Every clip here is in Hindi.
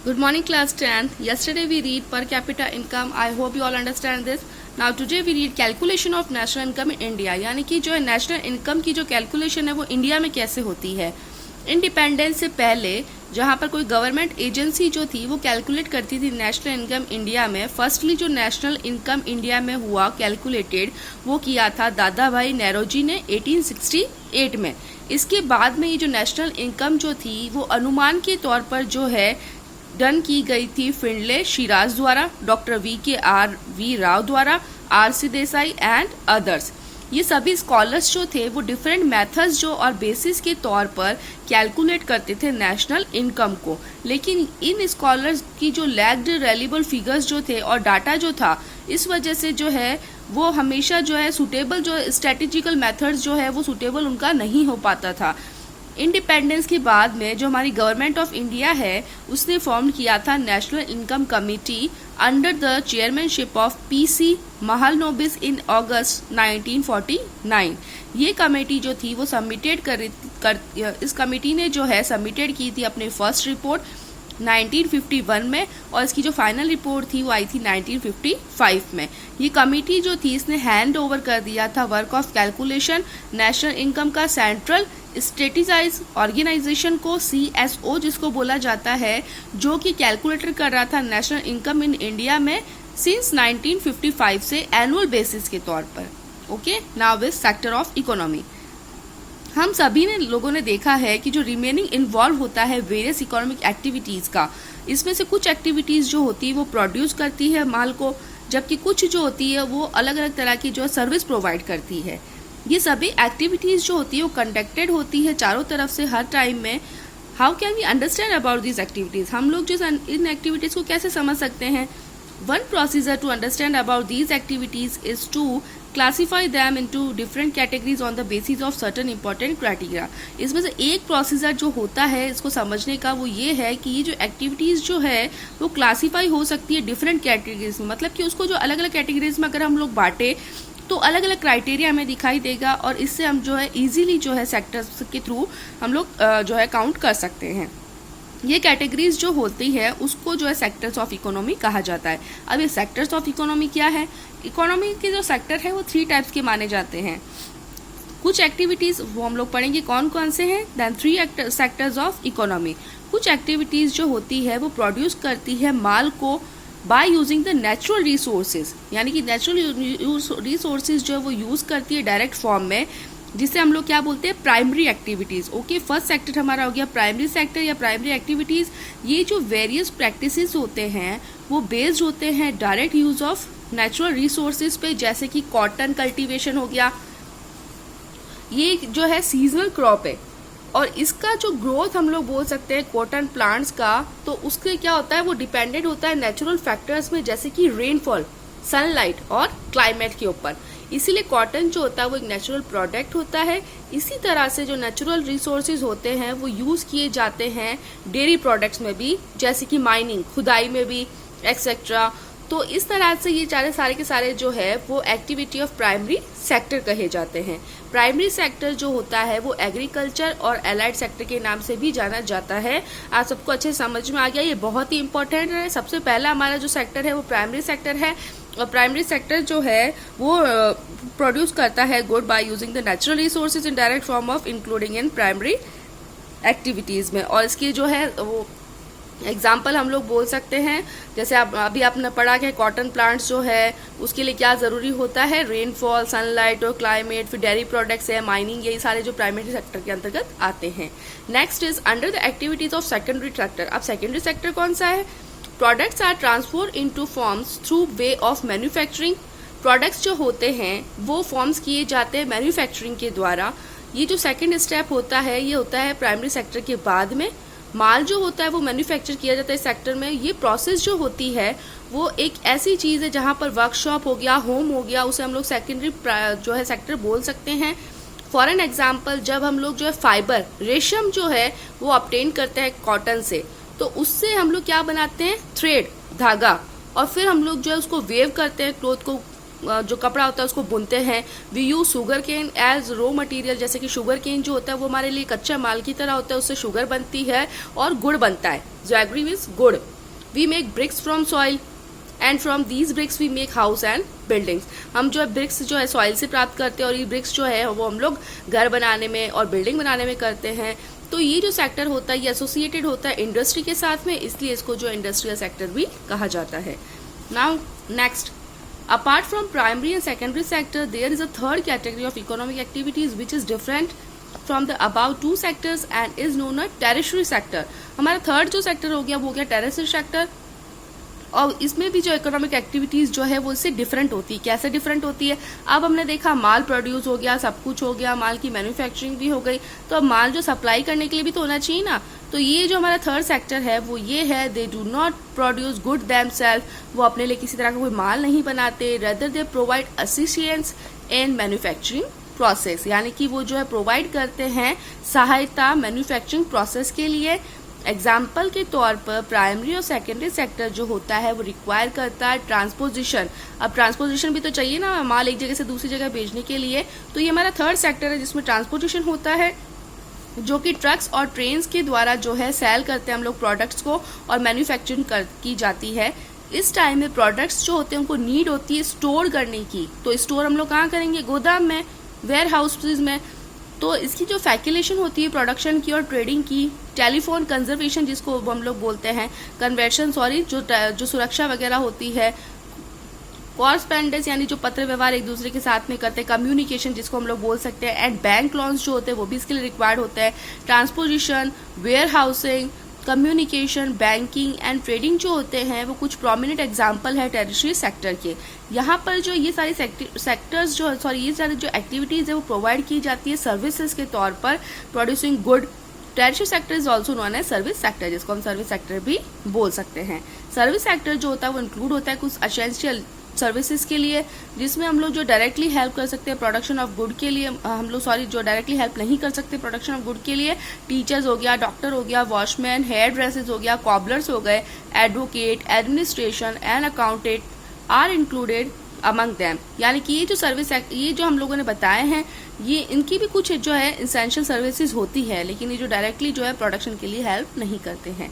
Good morning class 10th. Yesterday we read per capita income. I hope you all understand this. Now today we read calculation of national income in India. यानी कि जो है नेशनल इनकम की जो कैलकुलेशन है वो इंडिया में कैसे होती है। इंडिपेंडेंस से पहले जहाँ पर कोई गवर्नमेंट एजेंसी जो थी वो कैलकुलेट करती थी नेशनल इनकम इंडिया में। फर्स्टली जो नेशनल इनकम इंडिया में हुआ कैलकुलेटेड वो किया था दादा भाई नेरोजी ने 1868 में। इसके बाद में ये जो नेशनल इनकम जो थी वो अनुमान के तौर पर जो है डन की गई थी फिंडले शिराज द्वारा, डॉक्टर वी राव द्वारा, आर.सी. Desai and others. ये सभी स्कॉलर्स जो थे वो डिफरेंट मेथड्स जो और बेसिस के तौर पर कैलकुलेट करते थे नेशनल इनकम को। लेकिन इन स्कॉलर्स की जो लैग्ड रिलायबल फिगर्स जो थे और डाटा जो था, इस वजह से जो है वो हमेशा जो है सुटेबल जो स्ट्रेटेजिकल मेथड्स जो है वो सुटेबल उनका नहीं हो पाता था। इंडिपेंडेंस के बाद में जो हमारी गवर्नमेंट ऑफ इंडिया है उसने फॉर्म किया था national income committee under the chairmanship of P C Mahalanobis in August 1949। ये कमेटी जो थी वो इस कमेटी ने जो है सबमिटेड की थी अपनी फर्स्ट रिपोर्ट 1951 में और इसकी जो फाइनल रिपोर्ट थी वो आई थी 1955 में। ये कमेटी जो थी इसने हैंड ओवर कर दिया था work of calculation national income का सेंट्रल स्टेटिसाइज ऑर्गेनाइजेशन को, CSO जिसको बोला जाता है, जो कि कैलकुलेटर कर रहा था नेशनल इनकम इन इंडिया में सिंस 1955 से एनुअल बेसिस के तौर पर। Okay, now is sector of economy. हम सभी ने लोगों ने देखा है कि जो रिमेनिंग इन्वॉल्व होता है वेरियस इकोनॉमिक एक्टिविटीज का, इसमें से कुछ एक्टिविटीज जो होती है वो प्रोड्यूस करती है माल को, जबकि कुछ जो होती है वो अलग अलग तरह की जो सर्विस प्रोवाइड करती है। ये सभी एक्टिविटीज जो होती है वो कंडक्टेड होती है चारों तरफ से हर टाइम में। How can we understand about this activities? हम लोग जो इन एक्टिविटीज को कैसे समझ सकते हैं? One procedure to understand about these activities is to classify them into different categories on the basis of certain important criteria. इसमें से एक प्रोसीजर जो होता है इसको समझने का वो ये है कि ये जो एक्टिविटीज जो है वो क्लासीफाई हो सकती है डिफरेंट कैटेगरीज में। मतलब कि उसको जो अलग अलग कैटेगरीज में अगर हम लोग बांटे तो अलग अलग क्राइटेरिया हमें दिखाई देगा और इससे हम जो है इजीली जो है सेक्टर्स के थ्रू हम लोग जो है काउंट कर सकते हैं। ये कैटेगरीज जो होती है उसको जो है सेक्टर्स ऑफ इकोनॉमी कहा जाता है। अब ये सेक्टर्स ऑफ इकोनॉमी क्या है? इकोनॉमी के जो सेक्टर है वो 3 टाइप्स के माने जाते हैं। कुछ एक्टिविटीज वो हम लोग पढ़ेंगे कौन कौन से हैं। Then 3 sectors of economy. कुछ एक्टिविटीज जो होती है वो प्रोड्यूस करती है माल को by using the natural resources, यानी कि नेचुरल रिसोर्सेज जो है वो यूज करती है डायरेक्ट फॉर्म में, जिसे हम लोग क्या बोलते हैं? Primary activities. Okay, first sector हमारा हो गया प्राइमरी सेक्टर या प्राइमरी एक्टिविटीज। ये जो वेरियस प्रैक्टिसेस होते हैं वो बेस्ड होते हैं direct use of natural resources पे, जैसे कि कॉटन कल्टीवेशन हो गया। ये जो है सीजनल क्रॉप है और इसका जो ग्रोथ हम लोग बोल सकते हैं कॉटन प्लांट्स का, तो उसके क्या होता है वो डिपेंडेंट होता है नेचुरल फैक्टर्स में, जैसे कि रेनफॉल, सनलाइट और क्लाइमेट के ऊपर। इसीलिए कॉटन जो होता है वो एक नेचुरल प्रोडक्ट होता है। इसी तरह से जो नेचुरल रिसोर्सेज होते हैं वो यूज किए जाते हैं डेयरी प्रोडक्ट्स में भी, जैसे कि माइनिंग, खुदाई में भी एक्सेट्रा। तो इस तरह से ये सारे के सारे जो है वो एक्टिविटी ऑफ प्राइमरी सेक्टर कहे जाते हैं। प्राइमरी सेक्टर जो होता है वो एग्रीकल्चर और एलाइड सेक्टर के नाम से भी जाना जाता है। आप सबको अच्छे समझ में आ गया, ये बहुत ही इंपॉर्टेंट है। सबसे पहला हमारा जो सेक्टर है वो प्राइमरी सेक्टर है और प्राइमरी सेक्टर जो है वो प्रोड्यूस करता है good bye using the natural resources in direct form of including in primary activities में। और इसकी जो है वो एग्जाम्पल हम लोग बोल सकते हैं, जैसे अभी आपने पढ़ा कि कॉटन प्लांट्स जो है उसके लिए क्या ज़रूरी होता है? रेनफॉल, सनलाइट और क्लाइमेट। फिर डेयरी प्रोडक्ट्स है, माइनिंग, यही सारे जो प्राइमरी सेक्टर के अंतर्गत आते हैं। Next is under the activities of secondary sector. अब सेकेंडरी सेक्टर कौन सा है? Products are transfer into forms through way of manufacturing. Products जो होते हैं वो फॉर्म्स किए जाते हैं मैन्युफैक्चरिंग के द्वारा। ये जो सेकेंड स्टेप होता है ये होता है प्राइमरी सेक्टर के बाद में। माल जो होता है वो मैन्युफैक्चर किया जाता है इस सेक्टर में। ये प्रोसेस जो होती है वो एक ऐसी चीज़ है जहाँ पर वर्कशॉप हो गया, होम हो गया, उसे हम लोग सेकेंडरी जो है सेक्टर बोल सकते हैं। फॉर एन एग्जाम्पल, जब हम लोग जो है फाइबर, रेशम जो है वो ऑब्टेन करते हैं कॉटन से, तो उससे हम लोग क्या बनाते हैं? थ्रेड, धागा, और फिर हम लोग जो है उसको वेव करते हैं, क्लोथ को जो कपड़ा होता है उसको बुनते हैं। We use sugar cane as raw material, जैसे कि शुगर केन जो होता है वो हमारे लिए कच्चा माल की तरह होता है, उससे शुगर बनती है और गुड़ बनता है। Jaggery means wood. We make bricks from soil and from these bricks we make house and buildings. हम जो है bricks जो है soil से प्राप्त करते हैं और ये bricks जो है वो हम लोग घर बनाने में और building बनाने में करते हैं. तो ये जो सेक्टर होता है ये एसोसिएटेड होता है इंडस्ट्री के साथ में, इसलिए इसको जो इंडस्ट्रियल सेक्टर भी कहा जाता है. Now next, apart from primary and secondary sector, there is a third category of economic activities which is different from the above two sectors and is known as tertiary sector. हमारा थर्ड जो सेक्टर हो गया वो हो गया टेरेसरी सेक्टर, और इसमें भी जो इकोनॉमिक एक्टिविटीज जो है वो इससे डिफरेंट होती है. कैसे डिफरेंट होती है? अब हमने देखा माल प्रोड्यूस हो गया, सब कुछ हो गया, माल की मैन्युफैक्चरिंग भी हो गई, तो अब माल जो सप्लाई करने के लिए भी तो होना चाहिए ना. तो ये जो हमारा थर्ड सेक्टर है वो ये है, they do not produce good themselves, वो अपने लिए किसी तरह का कोई माल नहीं बनाते, rather they provide assistance in manufacturing process, यानी कि वो जो है प्रोवाइड करते हैं सहायता मैन्युफैक्चरिंग प्रोसेस के लिए. एग्जाम्पल के तौर पर प्राइमरी और सेकेंडरी सेक्टर जो होता है वो रिक्वायर करता है ट्रांसपोजिशन. अब ट्रांसपोजिशन भी तो चाहिए ना माल एक जगह से दूसरी जगह भेजने के लिए, तो ये हमारा थर्ड सेक्टर है जिसमें ट्रांसपोर्टेशन होता है, जो कि ट्रक्स और ट्रेन्स के द्वारा जो है सेल करते हैं हम लोग प्रोडक्ट्स को और मैन्युफैक्चरिंग की जाती है. इस टाइम में प्रोडक्ट्स जो होते हैं उनको नीड होती है स्टोर करने की, तो स्टोर हम लोग कहाँ करेंगे? गोदाम में, वेयर हाउसेज में. तो इसकी जो फैक्यूलेशन होती है प्रोडक्शन की और ट्रेडिंग की, टेलीफोन कंजर्वेशन जिसको हम लोग बोलते हैं, कन्वर्शन जो सुरक्षा वगैरह होती है, कॉरस्पेंडेंस यानी जो पत्र व्यवहार एक दूसरे के साथ में करते हैं, कम्युनिकेशन जिसको हम लोग बोल सकते हैं, एंड बैंक लॉन्स जो होते हैं वो भी इसके लिए रिक्वायर्ड होते हैं. Transposition, warehousing, communication, banking and trading जो होते हैं वो कुछ प्रोमिनेंट एग्जाम्पल है टेरिटरी सेक्टर के. यहाँ पर जो ये सारी सेक्टर्स ये सारी जो एक्टिविटीज है वो प्रोवाइड की जाती है सर्विसेज के तौर पर, producing good. Territory sector is also known as service sector, जिसको हम सर्विस सेक्टर भी बोल सकते हैं. सर्विस सेक्टर जो होता है वो इंक्लूड होता है कुछ एसेंशियल सर्विसेज के लिए, जिसमें हम लोग जो डायरेक्टली हेल्प कर सकते हैं प्रोडक्शन ऑफ गुड के लिए, जो डायरेक्टली हेल्प नहीं कर सकते प्रोडक्शन ऑफ गुड के लिए, टीचर्स हो गया, डॉक्टर हो गया, वॉचमैन, हेयर ड्रेसेस हो गया, कॉबलर्स हो गए, advocate, administration and accountant are included among them. यानी कि ये जो हम लोगों ने बताए हैं ये इनकी भी कुछ जो है इंसेंशियल सर्विसेज होती है, लेकिन ये जो डायरेक्टली जो है प्रोडक्शन के लिए हेल्प नहीं करते हैं.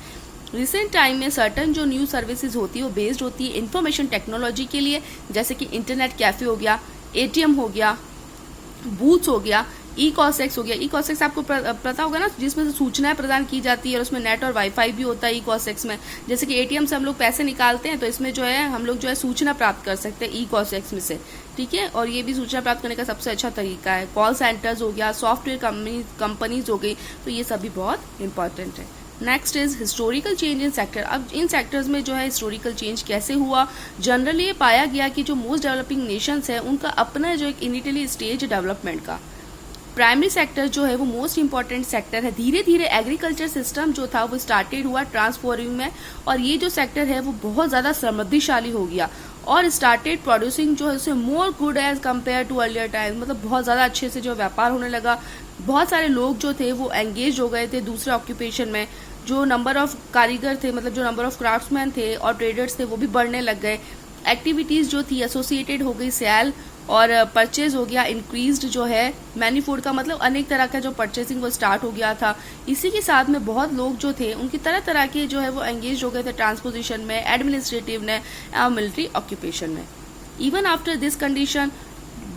रिसेंट टाइम में सर्टन जो न्यू सर्विसेज होती है वो बेस्ड होती है इंफॉर्मेशन टेक्नोलॉजी के लिए, जैसे कि इंटरनेट कैफे हो गया, एटीएम हो गया, बूथ्स हो गया, ई कॉसेक्स हो गया. ई कॉसेक्स आपको पता होगा ना, जिसमें से सूचनाएं प्रदान की जाती है और उसमें नेट और वाईफाई भी होता है ई कॉसेक्स में. जैसे कि एटीएम से हम लोग पैसे निकालते हैं तो इसमें जो है हम लोग जो है सूचना प्राप्त कर सकते हैं ई कॉसेक्स में से, ठीक है. और ये भी सूचना प्राप्त करने का सबसे अच्छा तरीका है. कॉल सेंटर्स हो गया, सॉफ्टवेयर कंपनीज हो गई, तो ये सभी बहुत इंपॉर्टेंट है. Next is historical change in sector. अब इन सेक्टर्स में जो है हिस्टोरिकल चेंज कैसे हुआ? जनरली ये पाया गया कि जो मोस्ट डेवलपिंग नेशंस है उनका अपना जो एक इनिशियली स्टेज डेवलपमेंट का. प्राइमरी सेक्टर जो है वो मोस्ट इंपॉर्टेंट सेक्टर है. धीरे धीरे एग्रीकल्चर सिस्टम जो था वो स्टार्टेड हुआ ट्रांसफॉर्मिंग में, और ये जो सेक्टर है वो बहुत ज़्यादा समृद्धिशाली हो गया और स्टार्टेड प्रोड्यूसिंग जो है उससे more good as compare to earlier time. मतलब बहुत ज़्यादा अच्छे से जो व्यापार होने लगा. बहुत सारे लोग जो थे वो एंगेज हो गए थे दूसरे ऑक्यूपेशन में. जो नंबर ऑफ कारीगर थे, मतलब जो नंबर ऑफ क्राफ्ट्समैन थे और ट्रेडर्स थे वो भी बढ़ने लग गए. एक्टिविटीज़ जो थी एसोसिएटेड हो गई, सेल और परचेज हो गया इंक्रीज्ड जो है. मैनीफोल्ड का मतलब अनेक तरह का जो परचेसिंग वो स्टार्ट हो गया था. इसी के साथ में बहुत लोग जो थे उनकी तरह तरह के जो है वो एंगेज हो गए थे ट्रांसपोजिशन में, एडमिनिस्ट्रेटिव में, मिलिट्री ऑक्यूपेशन में. इवन आफ्टर दिस कंडीशन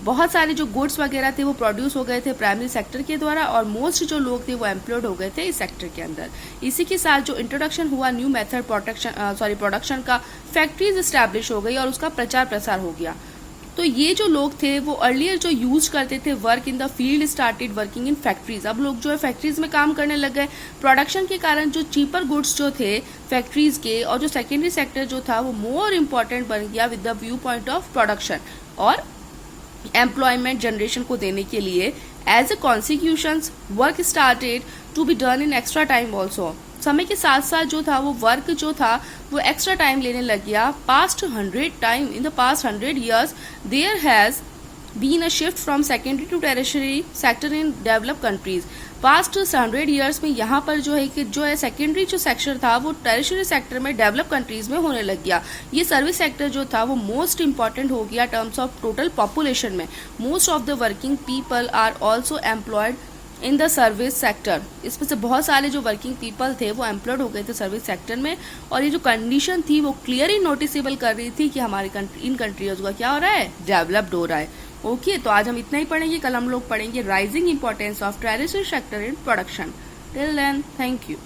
बहुत सारे जो गुड्स वगैरह थे वो प्रोड्यूस हो गए थे प्राइमरी सेक्टर के द्वारा, और मोस्ट जो लोग थे वो एम्प्लॉयड हो गए थे इस सेक्टर के अंदर. इसी के साथ जो इंट्रोडक्शन हुआ न्यू मेथड प्रोडक्शन का, फैक्ट्रीज स्टैब्लिश हो गई और उसका प्रचार प्रसार हो गया. तो ये जो लोग थे वो अर्लियर जो यूज करते थे work in the field started working in factories. अब लोग जो है फैक्ट्रीज में काम करने लग गए. प्रोडक्शन के कारण जो चीपर गुड्स जो थे फैक्ट्रीज के, और जो सेकेंडरी सेक्टर जो था वो मोर इम्पोर्टेंट बन गया with the view point of production और एम्प्लॉयमेंट जनरेशन को देने के लिए. As a consequences work started to be done in extra time also. समय के साथ साथ जो था वो वर्क जो था वो एक्स्ट्रा टाइम लेने लग गया. In the past 100 years there has been a shift from secondary to territory sector in developed countries. Past 100 years में यहाँ पर जो है कि जो है सेकेंडरी जो सेक्टर था वो टेरिटरी सेक्टर में डेवलप कंट्रीज में होने लग गया. ये सर्विस सेक्टर जो था वो मोस्ट इंपॉर्टेंट हो गया टर्म्स ऑफ टोटल पॉपुलेशन में. Most of the working people are also employed in the service sector. इसमें से बहुत सारे जो वर्किंग पीपल थे वो एम्प्लॉयड हो गए थे सर्विस सेक्टर में, और ये जो कंडीशन थी वो क्लियरली नोटिसेबल कर रही थी कि हमारे इन कंट्रीज का क्या हो रहा है, डेवलप्ड हो रहा है। ओके, तो आज हम इतना ही पढ़ेंगे, कल हम लोग पढ़ेंगे rising importance of tertiary sector in production. Till then, thank you.